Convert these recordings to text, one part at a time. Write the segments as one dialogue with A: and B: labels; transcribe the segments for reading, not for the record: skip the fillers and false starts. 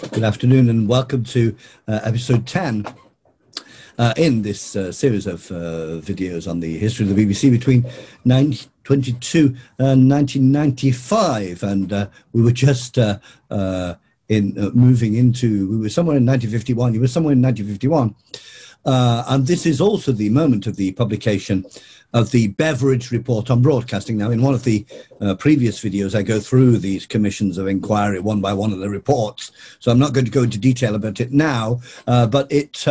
A: Good afternoon and welcome to episode 10 in this series of videos on the history of the BBC between 1922 and 1995. And we were just moving into, we were somewhere in 1951, you were somewhere in 1951. And this is also the moment of the publication of the Beveridge Report on Broadcasting. Now, in one of the previous videos, I go through these commissions of inquiry one by one of the reports, so I'm not going to go into detail about it now, but it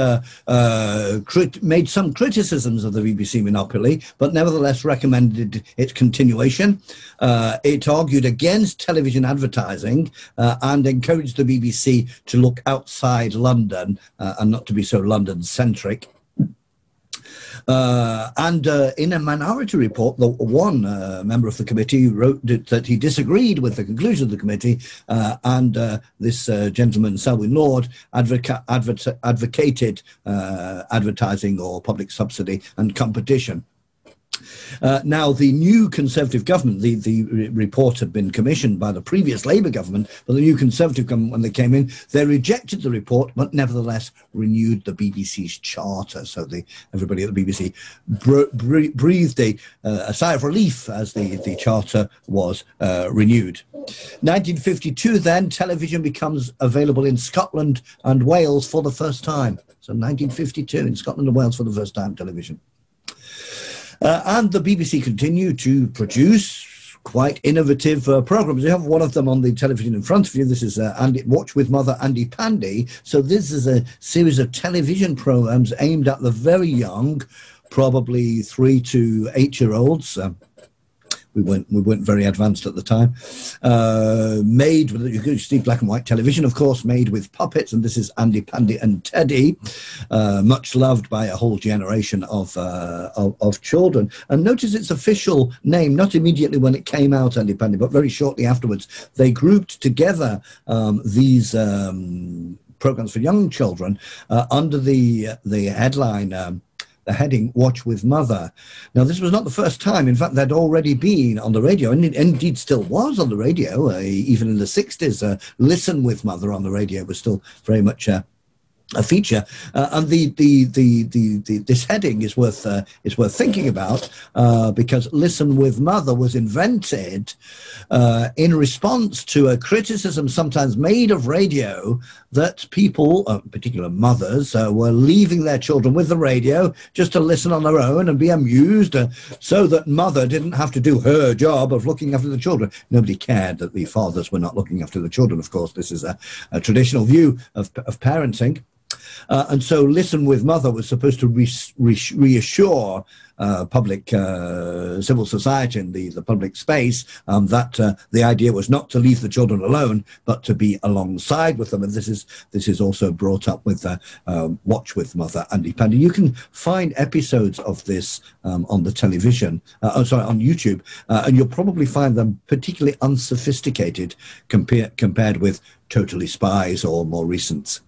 A: made some criticisms of the BBC monopoly, but nevertheless recommended its continuation. It argued against television advertising and encouraged the BBC to look outside London and not to be so London-centric. And in a minority report, the one member of the committee wrote that he disagreed with the conclusion of the committee, and this gentleman, Selwyn Lord, advocated advertising or public subsidy and competition. Now, the new Conservative government, the report had been commissioned by the previous Labour government, but the new Conservative government, when they came in, they rejected the report, but nevertheless renewed the BBC's charter. So everybody at the BBC breathed a sigh of relief as the charter was renewed. 1952, then, television becomes available in Scotland and Wales for the first time. So 1952, in Scotland and Wales for the first time, television. And the BBC continued to produce quite innovative programs. You have one of them on the television in front of you. This is Watch with Mother, Andy Pandy. So this is a series of television programs aimed at the very young, probably 3 to 8-year-olds. We weren't very advanced at the time. Made with, you could see black and white television, of course, made with puppets, and this is Andy Pandy and Teddy, much loved by a whole generation of children. And notice its official name, not immediately when it came out, Andy Pandy, but very shortly afterwards. They grouped together these programs for young children under the headline. The heading, Watch with Mother. Now, this was not the first time. In fact, they'd already been on the radio, and it indeed still was on the radio, even in the 60s. Listen with Mother on the radio was still very much a feature, and this heading is worth thinking about because Listen with Mother was invented in response to a criticism sometimes made of radio that people, particular mothers, were leaving their children with the radio just to listen on their own and be amused, so that mother didn't have to do her job of looking after the children. Nobody cared that the fathers were not looking after the children. Of course, this is a traditional view of parenting. And so Listen with Mother was supposed to reassure public civil society in the public space that the idea was not to leave the children alone, but to be alongside with them. And this is also brought up with Watch with Mother, Andy Pandy. You can find episodes of this on the television, on YouTube, and you'll probably find them particularly unsophisticated compared with Totally Spies or more recent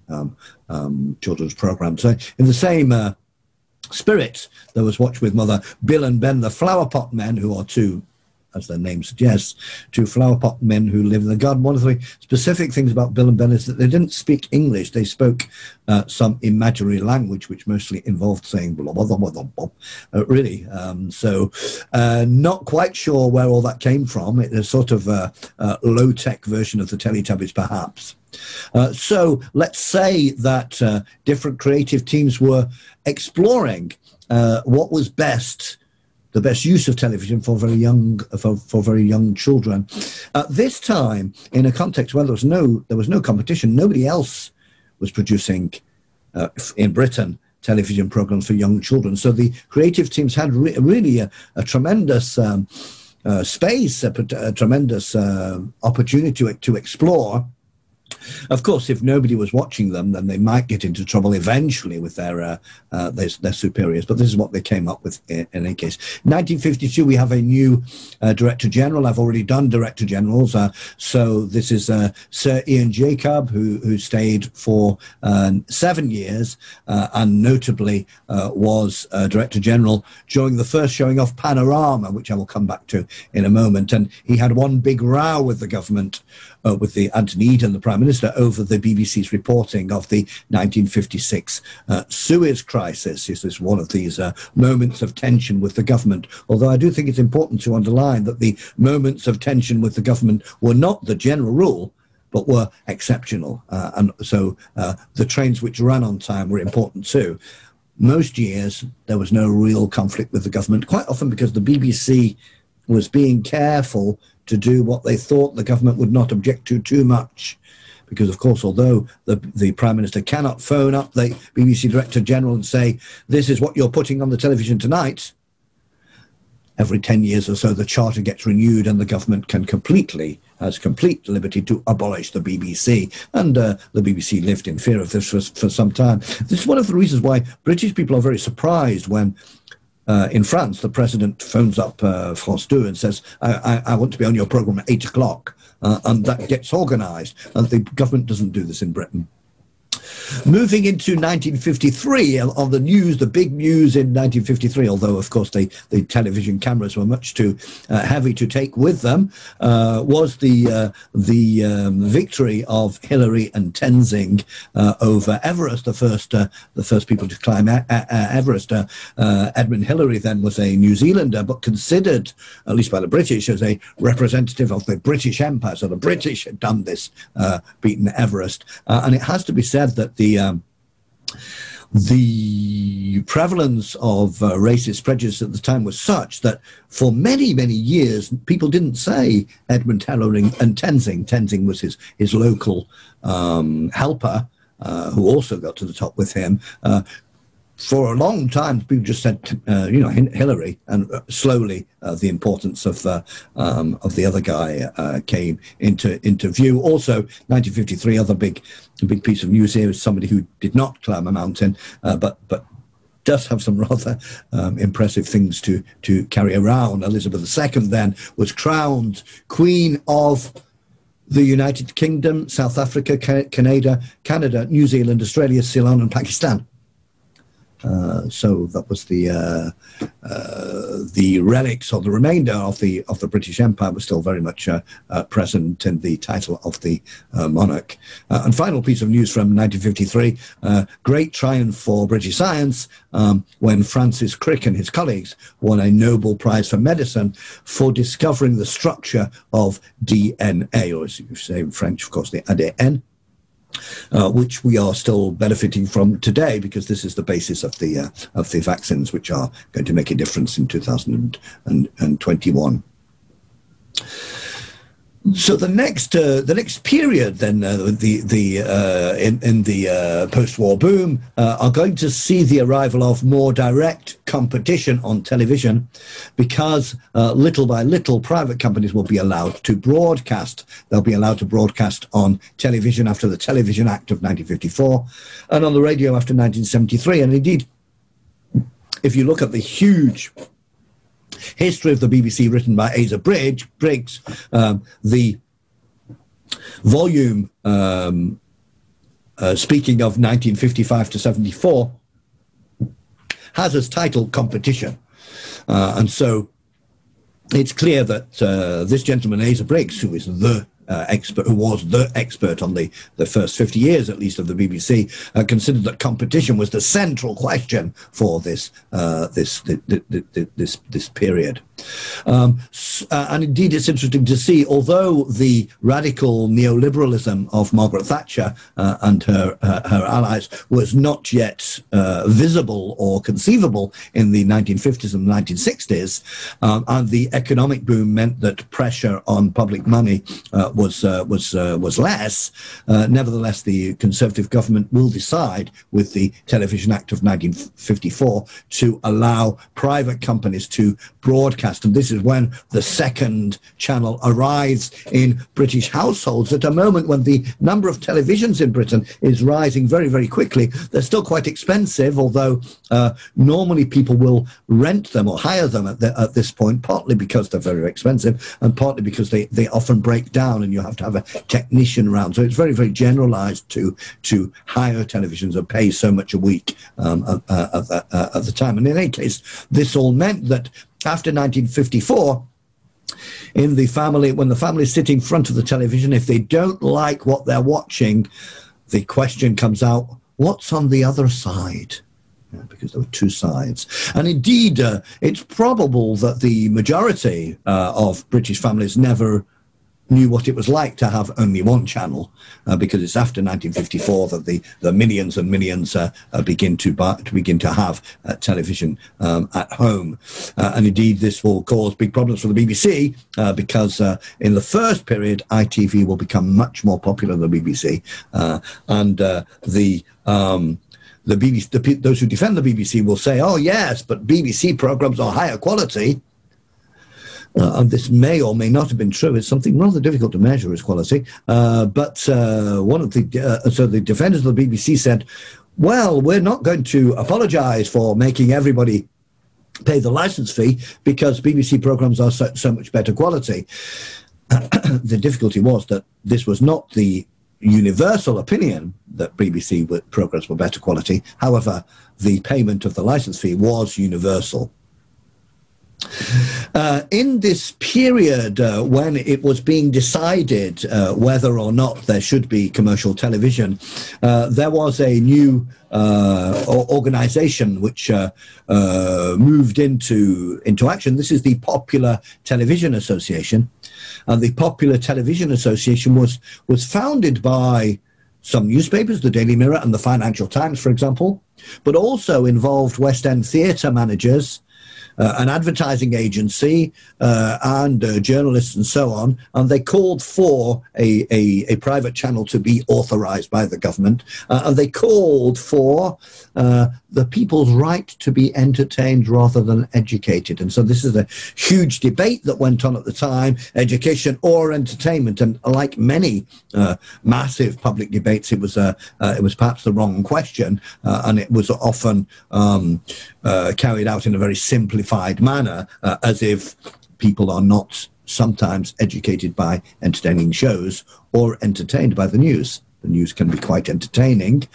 A: children's programs. So in the same spirit, there was Watch with Mother, Bill and Ben, the Flower Pot Men, who are two, as their name suggests, two flower pot men who live in the garden. One of the specific things about Bill and Ben is that they didn't speak English. They spoke some imaginary language, which mostly involved saying blah, blah, blah, blah, blah, really. So not quite sure where all that came from. It's a sort of low-tech version of the Teletubbies, perhaps. So let's say that different creative teams were exploring what was best, the best use of television for very young children. At this time, in a context where there was no competition, nobody else was producing in Britain television programs for young children. So the creative teams had really a tremendous space, a tremendous opportunity to explore. Of course, if nobody was watching them, then they might get into trouble eventually with their superiors. But this is what they came up with in any case. 1952, we have a new Director General. I've already done Director Generals. So this is Sir Ian Jacob, who stayed for 7 years and notably was Director General during the first showing of Panorama, which I will come back to in a moment. And he had one big row with the government with the Anthony Eden, the Prime Minister, over the BBC's reporting of the 1956 Suez Crisis. This is one of these moments of tension with the government, although I do think it's important to underline that the moments of tension with the government were not the general rule, but were exceptional. And so the trains which ran on time were important too. Most years, there was no real conflict with the government, quite often because the BBC was being careful to do what they thought the government would not object to too much. Because, of course, although the Prime Minister cannot phone up the BBC Director General and say, this is what you're putting on the television tonight, every 10 years or so, the charter gets renewed and the government has complete liberty to abolish the BBC. And the BBC lived in fear of this for some time. This is one of the reasons why British people are very surprised when in France, the president phones up France 2 and says, I want to be on your programme at 8 o'clock. And that gets organised. And the government doesn't do this in Britain. Moving into 1953, on the news, the big news in 1953, although, of course, the television cameras were much too heavy to take with them, was the victory of Hillary and Tenzing over Everest, the first people to climb Everest. Edmund Hillary then was a New Zealander, but considered, at least by the British, as a representative of the British Empire. So the British had done this, beaten Everest. And it has to be said that the prevalence of racist prejudice at the time was such that for many, many years, people didn't say Edmund Hillary and Tenzing. Tenzing was his local helper, who also got to the top with him. For a long time, people just said, Hillary, and slowly the importance of the other guy came into view. Also, 1953, other big piece of news here is somebody who did not climb a mountain, but does have some rather impressive things to carry around. Elizabeth II then was crowned Queen of the United Kingdom, South Africa, Canada, New Zealand, Australia, Ceylon, and Pakistan. So that was the relics or the remainder of the British Empire was still very much present in the title of the monarch. And final piece of news from 1953, great triumph for British science when Francis Crick and his colleagues won a Nobel Prize for Medicine for discovering the structure of DNA, or as you say in French, of course, the ADN. Which we are still benefiting from today, because this is the basis of the vaccines, which are going to make a difference in 2021. So the next period, then, in the post-war boom, are going to see the arrival of more direct competition on television, because little by little, private companies will be allowed to broadcast. They'll be allowed to broadcast on television after the Television Act of 1954, and on the radio after 1973. And indeed, if you look at the huge history of the BBC written by Asa Briggs, the volume speaking of 1955 to 74 has as title Competition. And so it's clear that this gentleman, Asa Briggs, who is the expert, who was the expert on the first 50 years, at least, of the BBC, considered that competition was the central question for this period. And indeed, it's interesting to see, although the radical neoliberalism of Margaret Thatcher and her allies was not yet visible or conceivable in the 1950s and 1960s, and the economic boom meant that pressure on public money was less. Nevertheless, the Conservative government will decide, with the Television Act of 1954, to allow private companies to broadcast. And this is when the second channel arrives in British households at a moment when the number of televisions in Britain is rising very, very quickly. They're still quite expensive, although normally people will rent them or hire them at this point, partly because they're very expensive and partly because they often break down and you have to have a technician around. So it's very, very generalized to hire televisions and pay so much a week at the time. And in any case, this all meant that after 1954, in the family, when the family is sitting in front of the television, if they don't like what they're watching, the question comes out, what's on the other side? Because there were two sides. And indeed, it's probable that the majority of British families never knew what it was like to have only one channel, because it's after 1954 that the millions and millions begin to have television at home. And indeed, this will cause big problems for the BBC, because in the first period, ITV will become much more popular than the BBC, and the BBC, those who defend the BBC will say, "Oh yes, but BBC programs are higher quality." And this may or may not have been true. It's something rather difficult to measure as quality. But one of the defenders of the BBC said, "Well, we're not going to apologise for making everybody pay the licence fee because BBC programmes are so much better quality." The difficulty was that this was not the universal opinion that BBC programmes were better quality. However, the payment of the licence fee was universal. In this period when it was being decided whether or not there should be commercial television, there was a new organisation which moved into action. This is the Popular Television Association, and the Popular Television Association was founded by some newspapers, the Daily Mirror and the Financial Times, for example, but also involved West End theatre managers, an advertising agency, and journalists and so on, and they called for a private channel to be authorised by the government, and they called for the people's right to be entertained rather than educated. And so this is a huge debate that went on at the time, education or entertainment, and like many massive public debates, it was perhaps the wrong question, and it was often carried out in a very simplified manner, as if people are not sometimes educated by entertaining shows or entertained by the news. The news can be quite entertaining,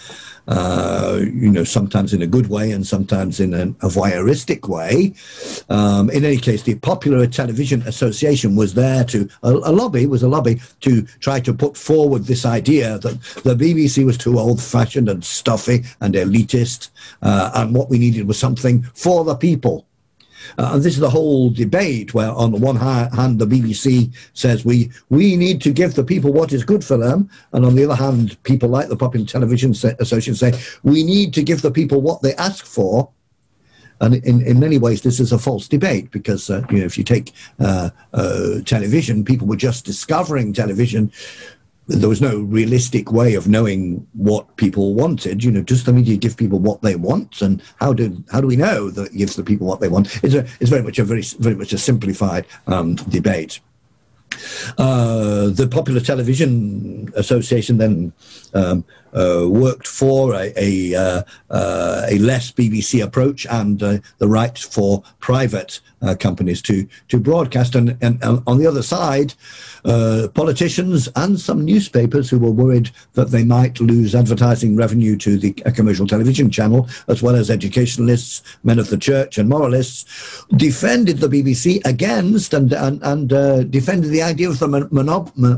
A: sometimes in a good way and sometimes in a voyeuristic way. In any case, the Popular Television Association was there to, a lobby to try to put forward this idea that the BBC was too old-fashioned and stuffy and elitist, and what we needed was something for the people. And this is the whole debate where, on the one hand, the BBC says we need to give the people what is good for them, and on the other hand, people like the Popular Television Association say we need to give the people what they ask for. And in many ways, this is a false debate, because if you take television, people were just discovering television. There was no realistic way of knowing what people wanted. Does the media give people what they want, and how do we know that it gives the people what they want? It's very much a simplified debate. The Popular Television Association then worked for a less BBC approach and the right for private companies to broadcast, and on the other side, politicians and some newspapers who were worried that they might lose advertising revenue to the commercial television channel, as well as educationalists, men of the church and moralists, defended the BBC against and defended the idea of the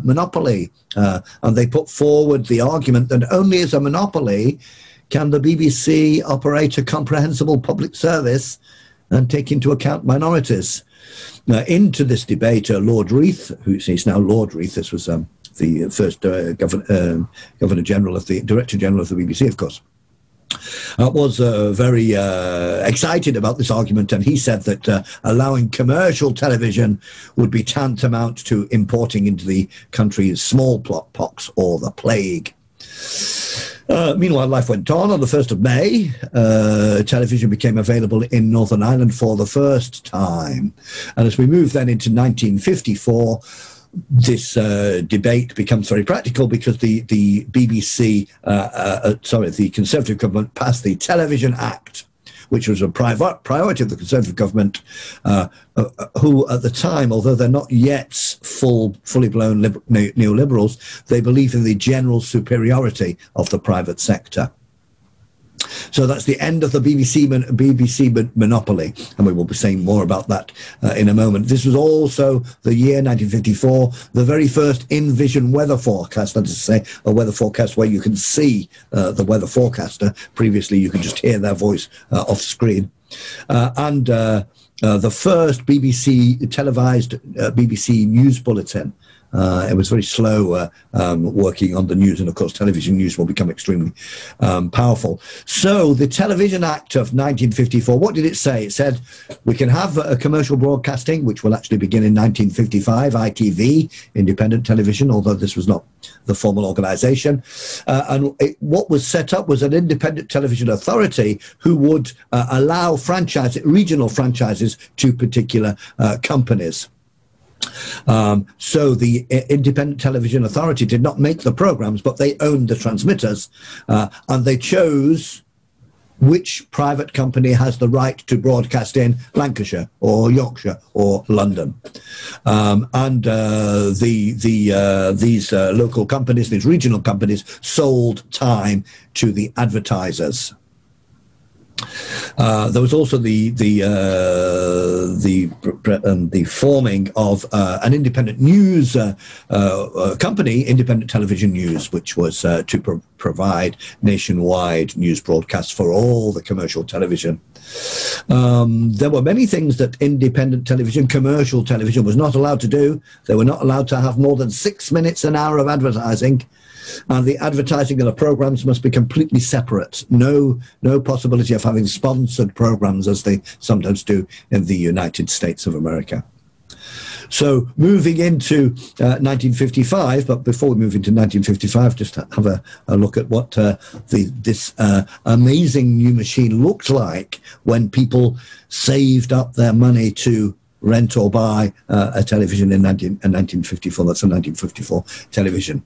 A: monopoly, and they put forward the argument that only as a monopoly can the BBC operate a comprehensible public service and take into account minorities. Into this debate, Lord Reith, who is now Lord Reith, this was the first Governor General of the Director General of the BBC, of course, was very excited about this argument, and he said that allowing commercial television would be tantamount to importing into the country smallpox or the plague. Meanwhile, life went on. On the 1st of May, television became available in Northern Ireland for the first time. And as we move then into 1954, this debate becomes very practical, because the BBC, the Conservative government passed the Television Act, which was a priority of the Conservative government, who at the time, although they're not yet fully blown neoliberals, they believe in the general superiority of the private sector. So that's the end of the BBC monopoly, and we will be saying more about that in a moment. This was also the year 1954, the very first in-vision weather forecast, that is to say, a weather forecast where you can see the weather forecaster. Previously, you could just hear their voice off screen. And the first BBC televised BBC news bulletin. It was very slow working on the news, and of course television news will become extremely powerful. So the Television Act of 1954, what did it say? It said we can have a commercial broadcasting, which will actually begin in 1955, ITV, independent television, although this was not the formal organisation. And what was set up was an independent television authority who would allow regional franchises to particular companies. So the Independent Television Authority did not make the programs, but they owned the transmitters, and they chose which private company has the right to broadcast in Lancashire or Yorkshire or London. These local companies, these regional companies, sold time to the advertisers. There was also the forming of an independent news company, Independent Television News, which was to provide nationwide news broadcasts for all the commercial television. There were many things that independent television, commercial television, was not allowed to do. They were not allowed to have more than 6 minutes an hour of advertising. And the advertising of the programs must be completely separate. No possibility of having sponsored programs as they sometimes do in the United States of America. So moving into 1955, but before we move into 1955, just have a look at what this amazing new machine looked like when people saved up their money to rent or buy a television in 1954. That's a 1954 television.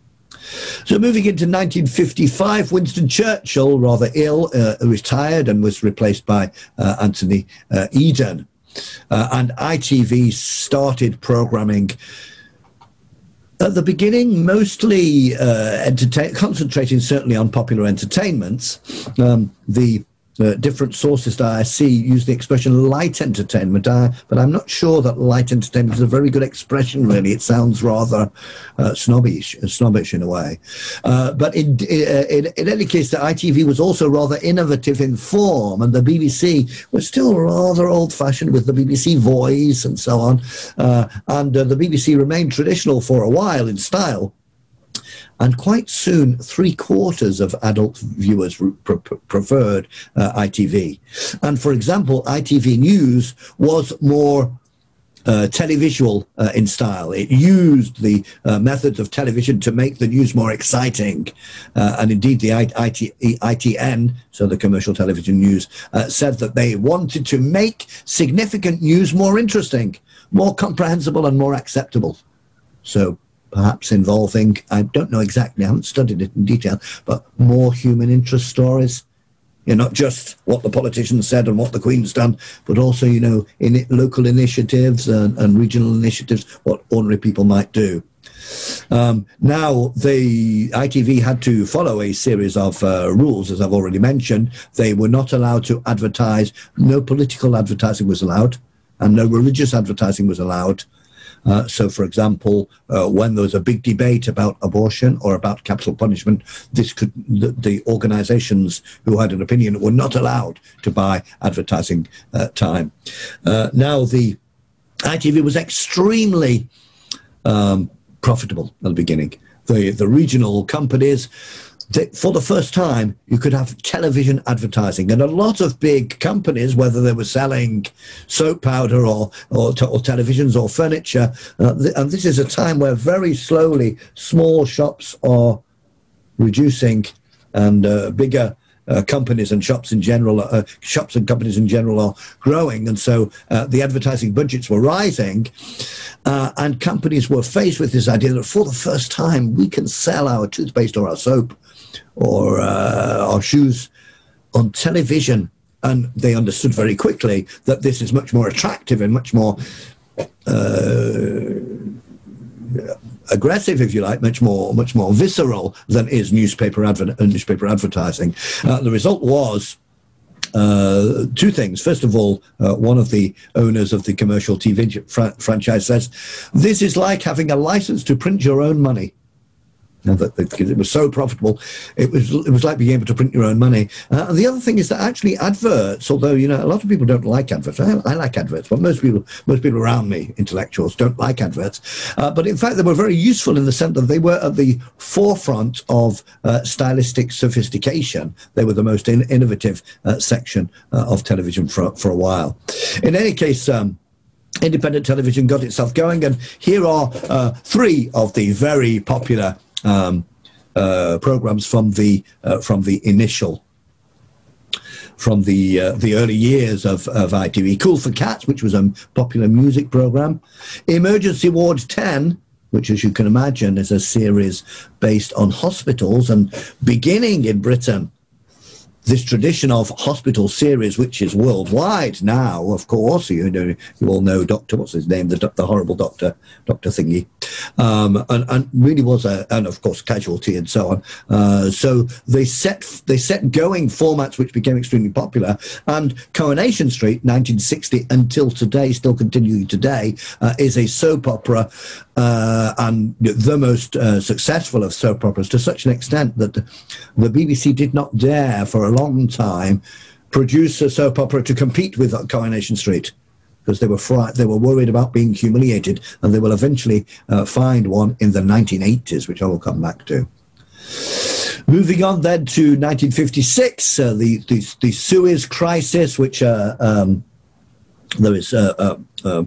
A: So moving into 1955, Winston Churchill, rather ill, retired and was replaced by Anthony Eden. And ITV started programming at the beginning, mostly concentrating certainly on popular entertainments. The different sources that I see use the expression light entertainment, but I'm not sure that light entertainment is a very good expression, really. It sounds rather snobbish in a way. But in any case, the ITV was also rather innovative in form, and the BBC was still rather old-fashioned with the BBC Voice and so on. And the BBC remained traditional for a while in style. And quite soon, 3/4 of adult viewers preferred ITV. And for example, ITV News was more televisual in style. It used the methods of television to make the news more exciting. And indeed, the ITN, so the commercial television news, said that they wanted to make significant news more interesting, more comprehensible and more acceptable. So perhaps involving, I don't know exactly, I haven't studied it in detail, but more human interest stories. Not just what the politicians said and what the Queen's done, but also, in local initiatives and regional initiatives, what ordinary people might do. Now, the ITV had to follow a series of rules, as I've already mentioned. They were not allowed to advertise. No political advertising was allowed, and no religious advertising was allowed. So, for example, when there was a big debate about abortion or about capital punishment, the organisations who had an opinion were not allowed to buy advertising time. Now, the ITV was extremely profitable at the beginning. The regional companies, for the first time, you could have television advertising, and a lot of big companies, whether they were selling soap powder or televisions or furniture, and this is a time where very slowly small shops are reducing, and bigger companies and shops and companies in general are growing, and so the advertising budgets were rising, and companies were faced with this idea that for the first time we can sell our toothpaste or our soap or our shoes on television. And they understood very quickly that this is much more attractive and much more aggressive, if you like, much more visceral than is newspaper advertising. The result was two things. First of all, one of the owners of the commercial TV franchise says, "This is like having a license to print your own money." Because it was so profitable, it was like being able to print your own money. And the other thing is that actually adverts, although a lot of people don't like adverts. I like adverts, but most people around me, intellectuals, don't like adverts. But in fact, they were very useful in the sense that they were at the forefront of stylistic sophistication. They were the most innovative section of television for a while. In any case, independent television got itself going, and here are three of the very popular programs from the early years of ITV. Cool for Cats, which was a popular music program. Emergency Ward 10, which, as you can imagine, is a series based on hospitals and beginning in Britain. This tradition of hospital series, which is worldwide now, of course, you all know Doctor, what's his name, the horrible Doctor thingy, and really was and of course Casualty and so on. So they set going formats which became extremely popular. And Coronation Street, 1960 until today, still continuing today, is a soap opera, and the most successful of soap operas, to such an extent that the BBC did not dare for a long time produce a soap opera to compete with Coronation Street, because they were worried about being humiliated, and they will eventually find one in the 1980s, which I will come back to. Moving on then to 1956, the Suez Crisis, which there is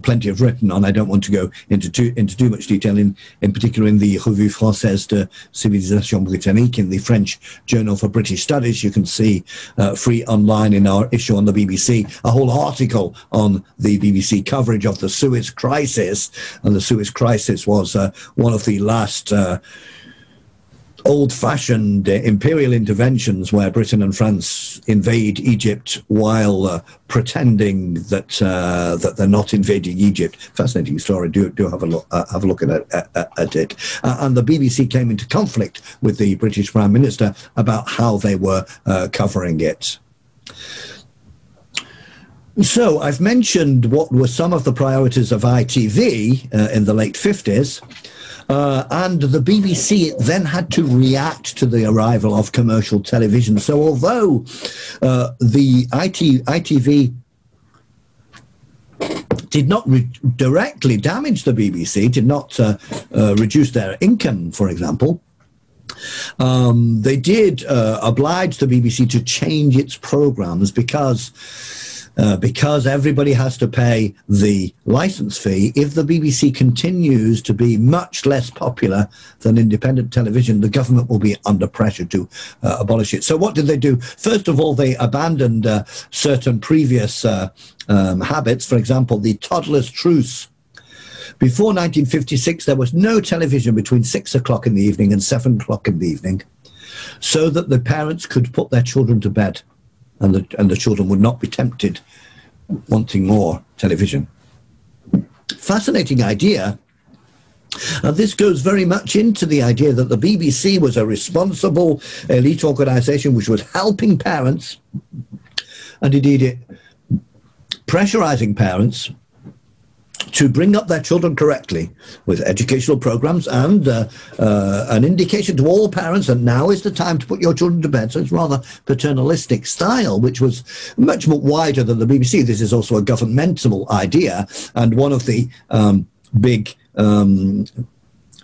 A: plenty of written on. I don't want to go into too much detail, in particular in the Revue Française de Civilisation Britannique, in the French Journal for British Studies. You can see free online in our issue on the BBC a whole article on the BBC coverage of the Suez Crisis. And the Suez Crisis was one of the last old-fashioned imperial interventions where Britain and France invade Egypt while pretending that they're not invading Egypt. Fascinating story. Do have a look at it. And the BBC came into conflict with the British Prime Minister about how they were covering it. So I've mentioned what were some of the priorities of ITV in the late 50s. And the BBC then had to react to the arrival of commercial television. So although the ITV did not directly damage the BBC, did not reduce their income, for example, they did oblige the BBC to change its programs because everybody has to pay the license fee. If the BBC continues to be much less popular than independent television, the government will be under pressure to abolish it. So what did they do? First of all, they abandoned certain previous habits. For example, the toddler's truce. Before 1956, there was no television between 6 o'clock in the evening and 7 o'clock in the evening, so that the parents could put their children to bed, and the children would not be tempted wanting more television. Fascinating idea. And this goes very much into the idea that the BBC was a responsible elite organisation which was helping parents, and indeed pressurising parents to bring up their children correctly with educational programs and an indication to all parents that now is the time to put your children to bed. So it's rather paternalistic style, which was much more wider than the BBC. This is also a governmental idea, and one of the big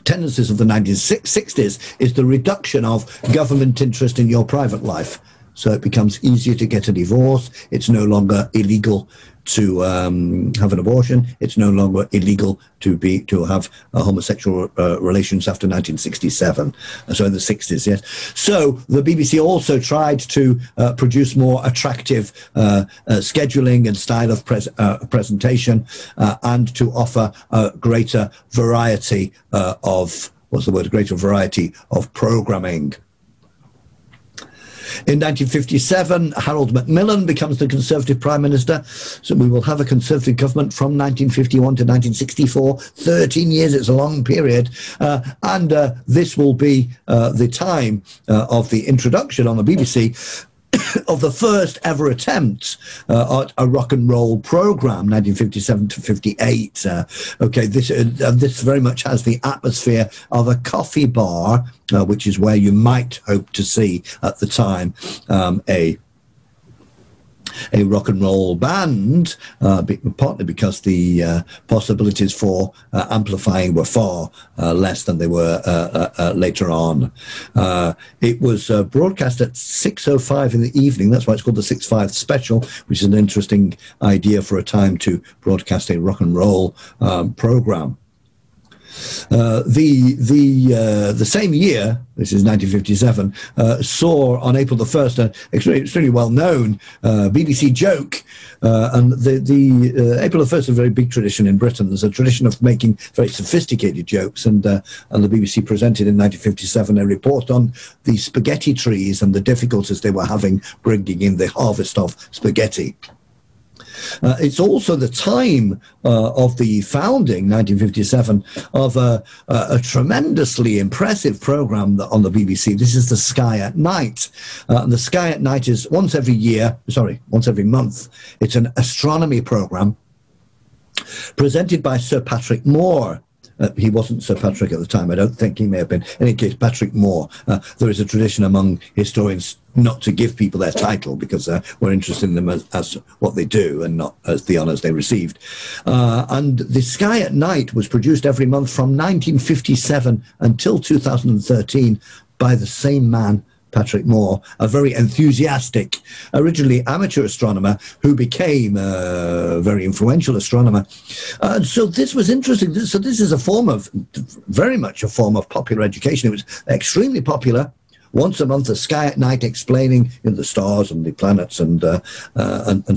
A: tendencies of the 1960s is the reduction of government interest in your private life. So it becomes easier to get a divorce. It's no longer illegal to have an abortion. It's no longer illegal to have homosexual relations after 1967. So in the 60s, yes. So the BBC also tried to produce more attractive scheduling and style of presentation, and to offer a greater variety greater variety of programming. In 1957, Harold Macmillan becomes the Conservative Prime Minister. So we will have a Conservative government from 1951 to 1964, 13 years. It's a long period. And this will be the time of the introduction on the BBC of the first ever attempt at a rock and roll program, 1957 to 58. Okay, this very much has the atmosphere of a coffee bar, which is where you might hope to see at the time a rock and roll band, partly because the possibilities for amplifying were far less than they were later on. It was broadcast at 6:05 in the evening. That's why it's called the 6/5 special, which is an interesting idea for a time to broadcast a rock and roll program. The same year, this is 1957, saw on April the 1st an extremely well-known BBC joke, and the April the 1st is a very big tradition in Britain. There's a tradition of making very sophisticated jokes, and the BBC presented in 1957 a report on the spaghetti trees and the difficulties they were having bringing in the harvest of spaghetti. It's also the time of the founding, 1957, of a tremendously impressive program on the BBC. This is The Sky at Night. And The Sky at Night is once every month. It's an astronomy program presented by Sir Patrick Moore. He wasn't Sir Patrick at the time. I don't think he may have been. In any case, Patrick Moore. There is a tradition among historians not to give people their title because we're interested in them as what they do and not as the honours they received. And The Sky at Night was produced every month from 1957 until 2013 by the same man, Patrick Moore, a very enthusiastic, originally amateur astronomer who became a very influential astronomer. So this was interesting. So this is very much a form of popular education. It was extremely popular. Once a month, The Sky at Night, explaining the stars and the planets and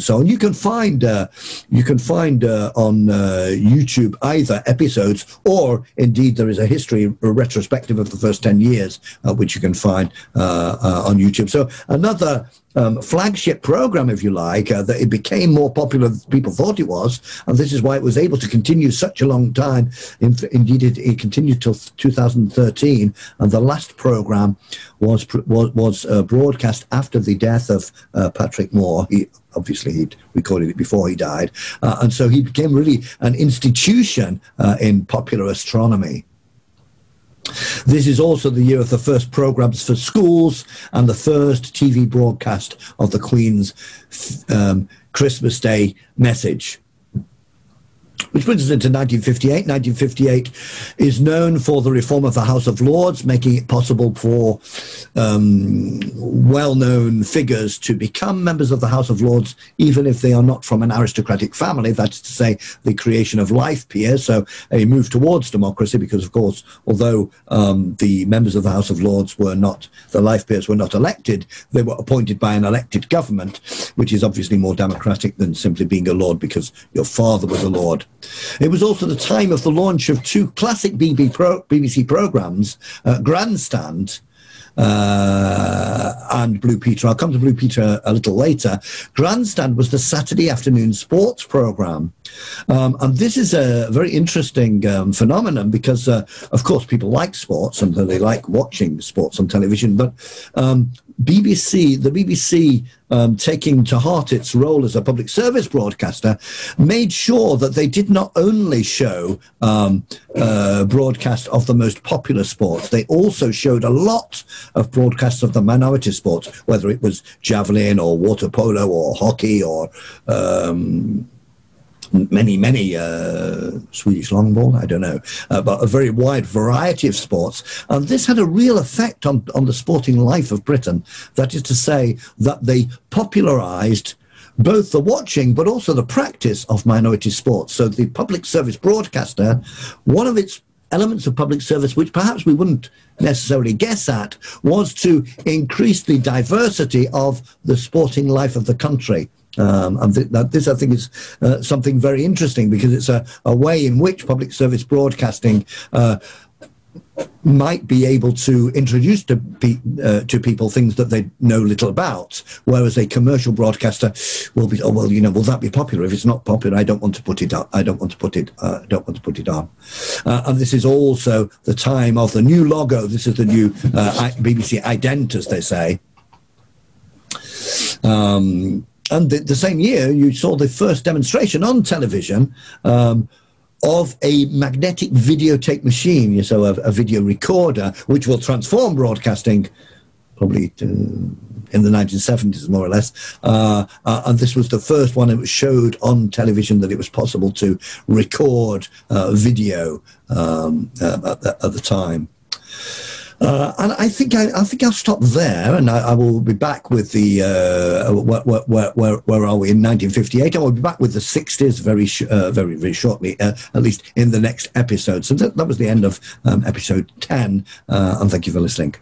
A: so on. You can find on YouTube either episodes or indeed there is a retrospective of the first 10 years, which you can find on YouTube. So another flagship program, if you like, that it became more popular than people thought it was, and this is why it was able to continue such a long time. Indeed, it continued till 2013, and the last program was broadcast after the death of Patrick Moore. He'd recorded it before he died, and so he became really an institution in popular astronomy. This is also the year of the first programs for schools and the first TV broadcast of the Queen's Christmas Day message. Which brings us into 1958. 1958 is known for the reform of the House of Lords, making it possible for well-known figures to become members of the House of Lords, even if they are not from an aristocratic family. That's to say, the creation of life peers, so a move towards democracy, because, of course, although the members of the House of Lords were not, the life peers were not elected, they were appointed by an elected government, which is obviously more democratic than simply being a lord because your father was a lord. It was also the time of the launch of two classic BBC programmes, Grandstand and Blue Peter. I'll come to Blue Peter a little later. Grandstand was the Saturday afternoon sports programme. And this is a very interesting phenomenon because, of course, people like sports and they like watching sports on television, but the BBC, taking to heart its role as a public service broadcaster, made sure that they did not only show broadcasts of the most popular sports, they also showed a lot of broadcasts of the minority sports, whether it was javelin or water polo or hockey or many Swedish long ball, I don't know, but a very wide variety of sports. And this had a real effect on the sporting life of Britain. That is to say that they popularised both the watching but also the practice of minority sports. So the public service broadcaster, one of its elements of public service, which perhaps we wouldn't necessarily guess at, was to increase the diversity of the sporting life of the country. And this, I think, is something very interesting because it's a way in which public service broadcasting might be able to introduce to people things that they know little about, whereas a commercial broadcaster will be, oh well, will that be popular? If it's not popular, I don't want to put it on. I don't want to put it on. And this is also the time of the new logo. This is the new BBC ident, as they say. And the same year, you saw the first demonstration on television of a magnetic videotape machine, so a video recorder, which will transform broadcasting probably in the 1970s, more or less. And this was the first one that showed on television that it was possible to record video at the time. And I think I'll stop there, and I will be back with the where are we in 1958? I will be back with the 60s very shortly, at least in the next episode. So that was the end of episode 10, and thank you for listening.